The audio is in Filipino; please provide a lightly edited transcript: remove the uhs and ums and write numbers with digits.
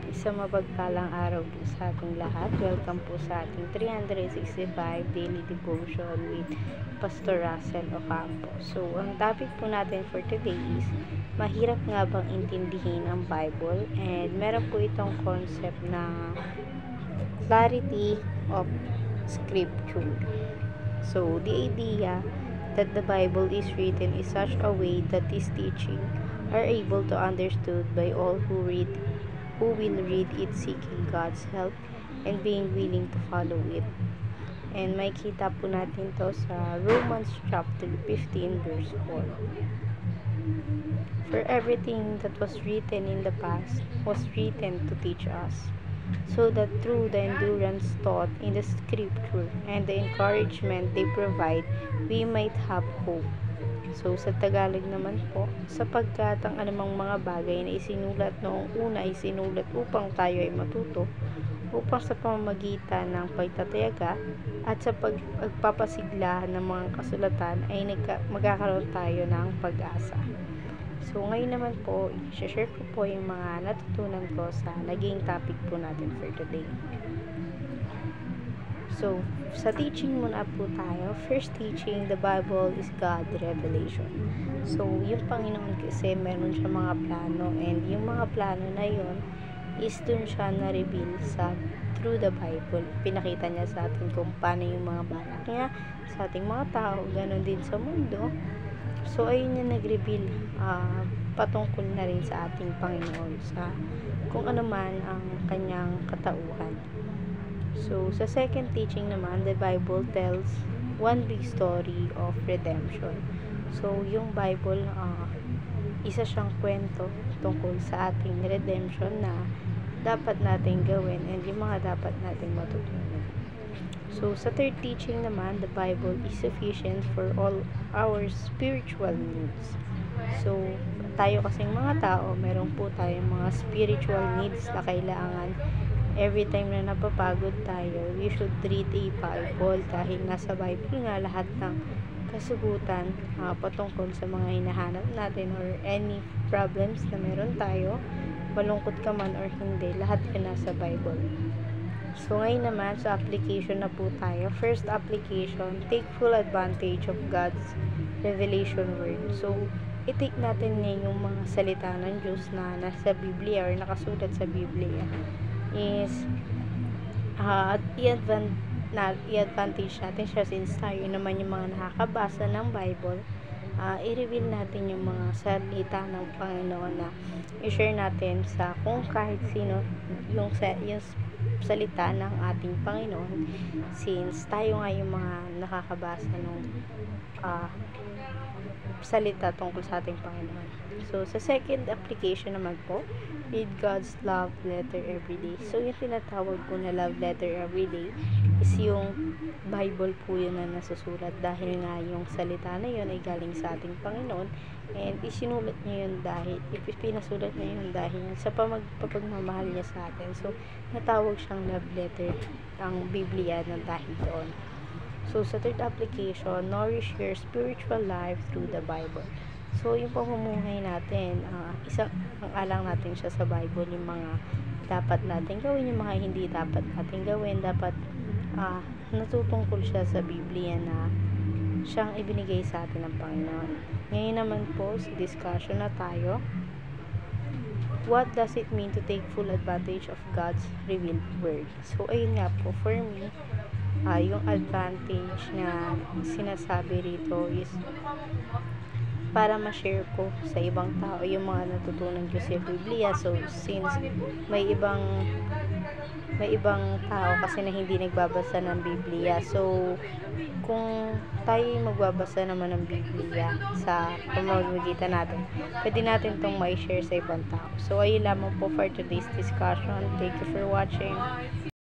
Isang mapagpalang araw po sa ating lahat. Welcome po sa ating 365 Daily Devotion with Pastor Russell Ocampo. So, ang topic po natin for today is, mahirap nga bang intindihin ang Bible? And meron po itong concept na clarity of Scripture. So, the idea that the Bible is written in such a way that its teaching are able to understood by all who will read it seeking God's help and being willing to follow it. And makikita po natin to sa Romans chapter 15 verse 4. For everything that was written in the past was written to teach us, so that through the endurance taught in the scripture and the encouragement they provide, we might have hope. So, sa Tagalog naman po, sapagkat ang anumang mga bagay na isinulat noong una ay sinulat upang tayo ay matuto, upang sa pamamagitan ng pagtatayaga at sa pagpapasigla ng mga kasulatan ay magkakaroon tayo ng pag-asa. So, ngayon naman po, i-share ko po yung mga natutunan ko sa naging topic po natin for today. So, sa teaching muna po tayo. First teaching, the Bible is God revelation. So, yung Panginoon kasi meron siya mga plano, and yung mga plano na yun is dun siya na-reveal through the Bible. Pinakita niya sa atin kung paano yung mga balak niya sa ating mga tao, ganun din sa mundo. So, ayun yung nag-reveal patungkol na rin sa ating Panginoon, sa kung ano man ang kanyang katauhan. So, sa second teaching naman, the Bible tells one big story of redemption. So, yung Bible, isa siyang kwento tungkol sa ating redemption na dapat nating gawin and yung mga dapat nating matutunan. So, sa third teaching naman, the Bible is sufficient for all our spiritual needs. So, tayo kasing mga tao, meron po tayong mga spiritual needs na kailangan. Every time na napapagod tayo, we should read a Bible dahil nasa Bible nga lahat ng kasugutan patungkol sa mga hinahanap natin or any problems na meron tayo, malungkot ka man or hindi, lahat yun nasa Bible. So ngayon naman sa application na po tayo. First application, take full advantage of God's revelation word. So i-take natin ngayon yung mga salita ng Diyos na nasa Biblia or nakasulat sa Biblia is i-advantage natin siya since tayo naman yung mga nakakabasa ng Bible. I-reveal natin yung mga salita ng Panginoon na i-share natin sa kung kahit sino yung salita ng ating Panginoon, since tayo nga yung mga nakakabasa ng salita tungkol sa ating Panginoon. So, sa second application naman po, read God's love letter every day. So, yung tinatawag ko na love letter every day is yung Bible po yun na nasusulat dahil nga yung salita na yun ay galing sa ating Panginoon, and isinulat niya yun dahil pinasulat niya yun dahil sa pagmamahal niya sa atin. So, natawag siyang love letter ang Biblia na dahil doon. So, sa third application, nourish your spiritual life through the Bible. So, yung pamumuhay natin, ang alang natin siya sa Bible, yung mga dapat natin gawin, yung mga hindi dapat natin gawin, dapat natutungkol siya sa Biblia na siyang ibinigay sa atin ng Panginoon. Ngayon naman po, sa discussion na tayo, what does it mean to take full advantage of God's revealed word? So, ayun nga po, for me, yung advantage na sinasabi rito is para ma-share ko sa ibang tao yung mga natutunan ko sa Biblia. So, since may ibang tao kasi na hindi nagbabasa ng Biblia. So, kung tayo magbabasa naman ng Biblia sa pamamagitan natin, pwede natin itong ma-share sa ibang tao. So, ayun lamang po for today's discussion. Thank you for watching.